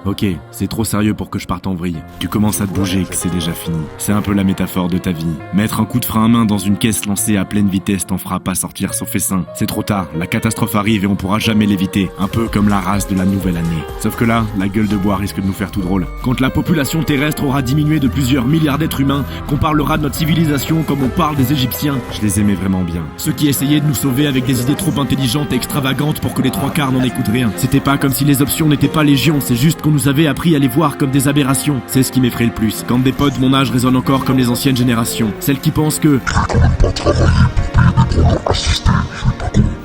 Ok, c'est trop sérieux pour que je parte en vrille. Tu commences à te bouger que c'est déjà fini. C'est un peu la métaphore de ta vie. Mettre un coup de frein à main dans une caisse lancée à pleine vitesse t'en fera pas sortir sauf et sain. C'est trop tard, la catastrophe arrive et on pourra jamais l'éviter. Un peu comme la race de la nouvelle année. Sauf que là, la gueule de bois risque de nous faire tout drôle. Quand la population terrestre aura diminué de plusieurs milliards d'êtres humains, qu'on parlera de notre civilisation comme on parle des Égyptiens, je les aimais vraiment bien. Ceux qui essayaient de nous sauver avec des idées trop intelligentes et extravagantes pour que les trois quarts n'en écoutent rien. C'était pas comme si les options n'étaient pas légion, c'est juste qu'on nous avait appris à les voir comme des aberrations. C'est ce qui m'effraie le plus. Quand des potes de mon âge résonnent encore comme les anciennes générations. Celles qui pensent que...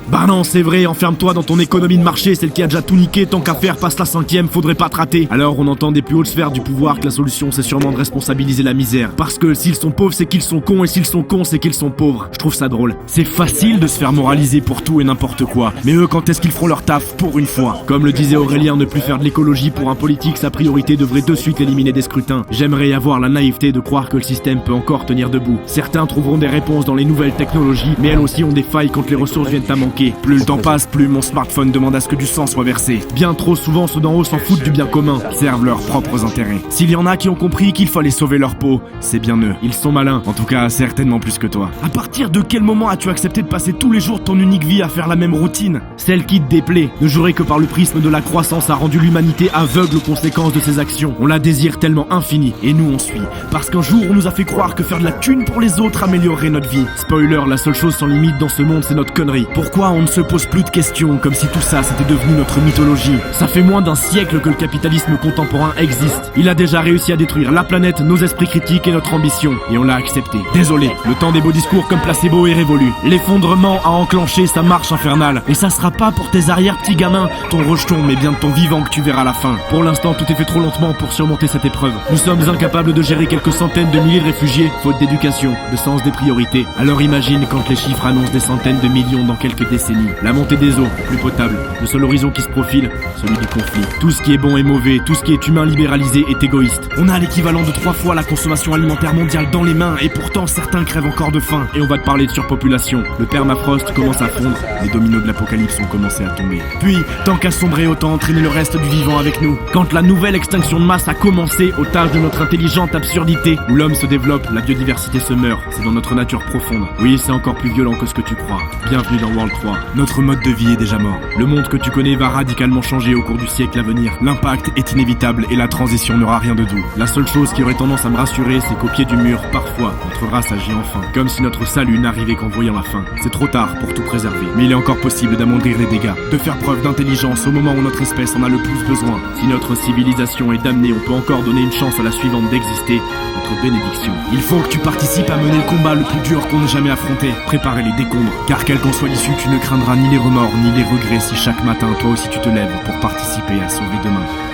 Bah non, c'est vrai, enferme-toi dans ton économie de marché, celle qui a déjà tout niqué, tant qu'à faire, passe la 5e, faudrait pas te rater. Alors on entend des plus hautes sphères du pouvoir que la solution c'est sûrement de responsabiliser la misère. Parce que s'ils sont pauvres c'est qu'ils sont cons, et s'ils sont cons c'est qu'ils sont pauvres. Je trouve ça drôle. C'est facile de se faire moraliser pour tout et n'importe quoi. Mais eux, quand est-ce qu'ils feront leur taf pour une fois? Comme le disait Aurélien, ne plus faire de l'écologie pour un politique, sa priorité devrait de suite éliminer des scrutins. J'aimerais avoir la naïveté de croire que le système peut encore tenir debout. Certains trouveront des réponses dans les nouvelles technologies, mais elles aussi ont des failles quand les ressources viennent à manquer. Plus le temps passe, plus mon smartphone demande à ce que du sang soit versé. Bien trop souvent, ceux d'en haut s'en foutent du bien commun, servent leurs propres intérêts. S'il y en a qui ont compris qu'il fallait sauver leur peau, c'est bien eux. Ils sont malins, en tout cas certainement plus que toi. À partir de quel moment as-tu accepté de passer tous les jours de ton unique vie à faire la même routine? Celle qui te déplaît. Ne jurer que par le prisme de la croissance a rendu l'humanité aveugle aux conséquences de ses actions. On la désire tellement infinie, et nous on suit. Parce qu'un jour on nous a fait croire que faire de la thune pour les autres améliorerait notre vie. Spoiler, la seule chose sans limite dans ce monde c'est notre connerie. Pourquoi on ne se pose plus de questions, comme si tout ça c'était devenu notre mythologie? Ça fait moins d'un siècle que le capitalisme contemporain existe. Il a déjà réussi à détruire la planète, nos esprits critiques et notre ambition. Et on l'a accepté. Désolé, le temps des beaux discours comme placebo est révolu. L'effondrement a enclenché sa marche infernale. Et ça sera pas pour tes arrières petits gamins, ton rejeton, mais bien de ton vivant que tu verras la fin. Pour l'instant, tout est fait trop lentement pour surmonter cette épreuve. Nous sommes incapables de gérer quelques centaines de milliers de réfugiés, faute d'éducation, de sens des priorités. Alors imagine quand les chiffres annoncent des centaines de millions dans quelques décennies. La montée des eaux, plus potable, le seul horizon qui se profile, celui du conflit. Tout ce qui est bon est mauvais, tout ce qui est humain libéralisé est égoïste. On a l'équivalent de 3 fois la consommation alimentaire mondiale dans les mains et pourtant certains crèvent encore de faim. Et on va te parler de surpopulation. Le permafrost commence à fondre, les dominos de l'apocalypse ont commencé à tomber. Puis, tant qu'à sombrer, autant entraîner le reste du vivant avec nous. Quand la nouvelle extinction de masse a commencé, otage de notre intelligente absurdité, où l'homme se développe, la biodiversité se meurt, c'est dans notre nature profonde. Oui, c'est encore plus violent que ce que tu crois. Bienvenue dans World 3. Notre mode de vie est déjà mort. Le monde que tu connais va radicalement changer au cours du siècle à venir. L'impact est inévitable et la transition n'aura rien de doux. La seule chose qui aurait tendance à me rassurer, c'est qu'au pied du mur, parfois, notre race agit enfin. Comme si notre salut n'arrivait qu'en voyant la fin. C'est trop tard pour tout préserver. Mais il est encore possible d'amoindrir les dégâts. De faire preuve d'intelligence au moment où notre espèce en a le plus besoin. Si notre civilisation est damnée, on peut encore donner une chance à la suivante d'exister. Notre bénédiction. Il faut que tu participes à mener le combat le plus dur qu'on ait jamais affronté. Préparer les décombres. Car quelle qu'en soit l'issue, tu ne craindras ni les remords ni les regrets si chaque matin toi aussi tu te lèves pour participer à sauver demain.